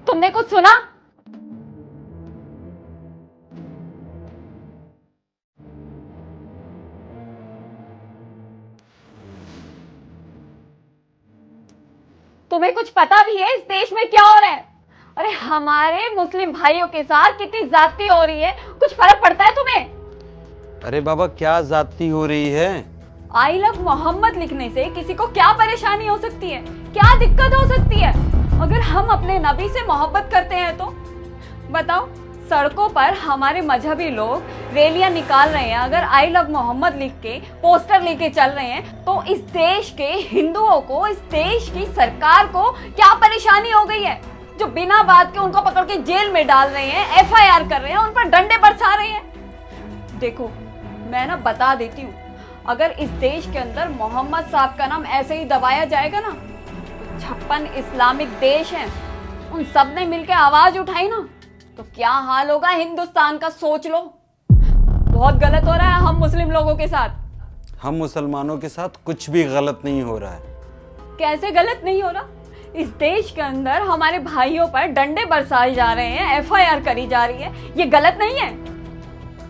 तुमने कुछ सुना? तुम्हें कुछ पता भी है इस देश में क्या हो रहा है? अरे हमारे मुस्लिम भाइयों के साथ कितनी ज्यादती हो रही है, कुछ फर्क पड़ता है तुम्हें? अरे बाबा, क्या ज्यादती हो रही है? आई लव मोहम्मद लिखने से किसी को क्या परेशानी हो सकती है, क्या दिक्कत हो सकती है? अगर हम अपने नबी से मोहब्बत करते हैं तो बताओ, सड़कों पर हमारे मजहबी लोग रैलियां निकाल रहे हैं, अगर आई लव मोहम्मद लिख के पोस्टर लेके चल रहे हैं, तो इस देश के हिंदुओं को, इस देश की सरकार को क्या परेशानी हो गई है जो बिना बात के उनको पकड़ के जेल में डाल रहे हैं, FIR कर रहे हैं, उन पर डंडे बरसा रहे हैं? देखो, मैं ना बता देती हूँ, अगर इस देश के अंदर मोहम्मद साहब का नाम ऐसे ही दबाया जाएगा ना, तो 56 इस्लामिक देश हैं, उन सब ने मिलकर आवाज उठाई ना, तो क्या हाल होगा हिंदुस्तान का, सोच लो। बहुत गलत हो रहा है हम मुस्लिम लोगों के साथ। हम मुसलमानों के साथ कुछ भी गलत नहीं हो रहा है। कैसे गलत नहीं हो रहा? इस देश के अंदर हमारे भाइयों पर डंडे बरसाए जा रहे हैं, FIR करी जा रही है, ये गलत नहीं है?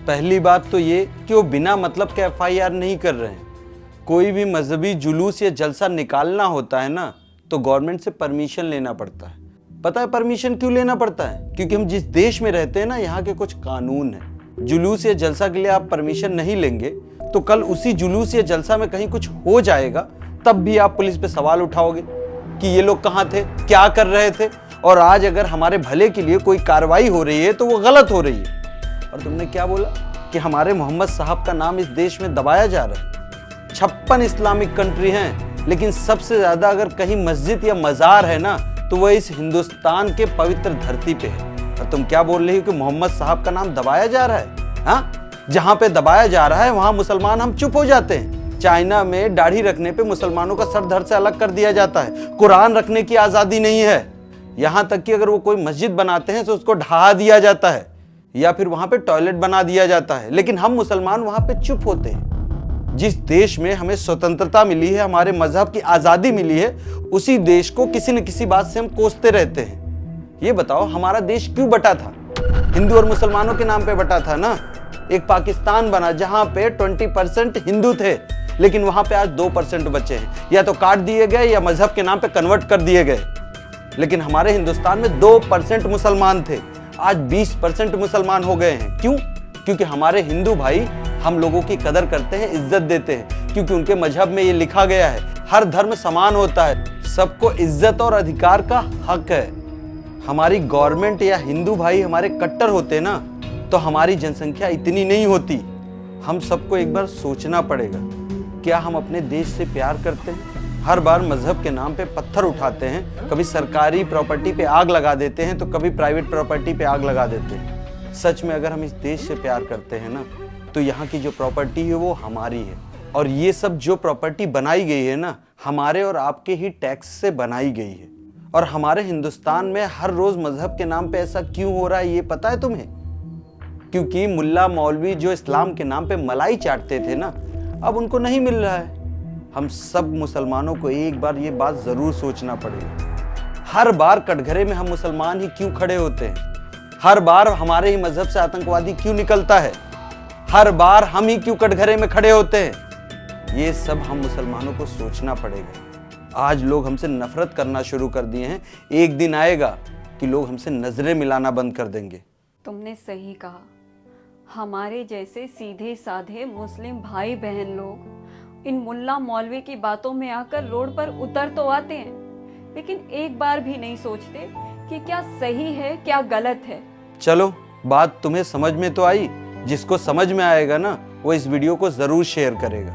पहली बात तो ये कि वो बिना मतलब के FIR नहीं कर रहे हैं। कोई भी मजहबी जुलूस या जलसा निकालना होता है ना, तो गवर्नमेंट से परमिशन लेना पड़ता है। पता है परमिशन क्यों लेना पड़ता है? क्योंकि हम जिस देश में रहते हैं ना, यहाँ के कुछ कानून हैं। जुलूस या जलसा के लिए आप परमिशन नहीं लेंगे तो कल उसी जुलूस या जलसा में कहीं कुछ हो जाएगा, तब भी आप पुलिस पे सवाल उठाओगे कि ये लोग कहाँ थे, क्या कर रहे थे। और आज अगर हमारे भले के लिए कोई कार्रवाई हो रही है तो वो गलत हो रही है। और तुमने क्या बोला कि हमारे मोहम्मद साहब का नाम इस देश में दबाया जा रहा है? 56 इस्लामिक कंट्री हैं, लेकिन सबसे ज्यादा अगर कहीं मस्जिद या मजार है ना, तो वह इस हिंदुस्तान के पवित्र धरती पे है। और तुम क्या बोल रही हो कि मोहम्मद साहब का नाम दबाया जा रहा है? हाँ, जहां पे दबाया जा रहा है वहां मुसलमान हम चुप हो जाते हैं। चाइना में दाढ़ी रखने पे मुसलमानों का सर धड़ से अलग कर दिया जाता है। कुरान रखने की आजादी नहीं है। यहां तक कि अगर वो कोई मस्जिद बनाते हैं तो उसको ढहा दिया जाता है या फिर वहां पे टॉयलेट बना दिया जाता है, लेकिन हम मुसलमान वहां पे चुप होते हैं। जिस देश में हमें स्वतंत्रता मिली है, हमारे मजहब की आजादी मिली है, उसी देश को किसी न किसी बात से हम कोसते रहते हैं। ये बताओ, हमारा देश क्यों बटा था? हिंदू और मुसलमानों के नाम पे बटा था ना। एक पाकिस्तान बना जहां पे 20% हिंदू थे, लेकिन वहां पे आज 2% बचे हैं, या तो काट दिए गए या मजहब के नाम पे कन्वर्ट कर दिए गए। लेकिन हमारे हिंदुस्तान में 2% मुसलमान थे, आज 20% मुसलमान हो गए हैं। क्यों? क्योंकि हमारे हिंदू भाई हम लोगों की कदर करते हैं, इज्जत देते हैं, क्योंकि उनके मजहब में ये लिखा गया है हर धर्म समान होता है, सबको इज्जत और अधिकार का हक है। हमारी गवर्नमेंट या हिंदू भाई हमारे कट्टर होते ना, तो हमारी जनसंख्या इतनी नहीं होती। हम सबको एक बार सोचना पड़ेगा, क्या हम अपने देश से प्यार करते हैं? हर बार मजहब के नाम पे पत्थर उठाते हैं, कभी सरकारी प्रॉपर्टी पे आग लगा देते हैं तो कभी प्राइवेट प्रॉपर्टी पे आग लगा देते हैं। सच में अगर हम इस देश से प्यार करते हैं ना, तो यहाँ की जो प्रॉपर्टी है वो हमारी है। और ये सब जो प्रॉपर्टी बनाई गई है ना, हमारे और आपके ही टैक्स से बनाई गई है। और हमारे हिंदुस्तान में हर रोज मजहब के नाम पे ऐसा क्यों हो रहा है, ये पता है तुम्हें? क्योंकि मुल्ला मौलवी जो इस्लाम के नाम पे मलाई चाटते थे ना, अब उनको नहीं मिल रहा है। हम सब मुसलमानों को एक बार ये बात जरूर सोचना पड़ेगा। हर बार कटघरे में हम मुसलमान ही क्यों खड़े होते हैं? हर बार हमारे ही मजहब से आतंकवादी क्यों निकलता है? हर बार हम ही क्यों कटघरे में खड़े होते हैं? ये सब हम मुसलमानों को सोचना पड़ेगा। आज लोग हमसे नफरत करना शुरू कर दिए हैं, एक दिन आएगा कि लोग हमसे नजरें मिलाना बंद कर देंगे। तुमने सही कहा, हमारे जैसे सीधे साधे मुस्लिम भाई बहन लोग इन मुल्ला मौलवी की बातों में आकर रोड पर उतर तो आते हैं, लेकिन एक बार भी नहीं सोचते कि क्या सही है क्या गलत है। चलो, बात तुम्हें समझ में तो आई। जिसको समझ में आएगा ना, वो इस वीडियो को जरूर शेयर करेगा।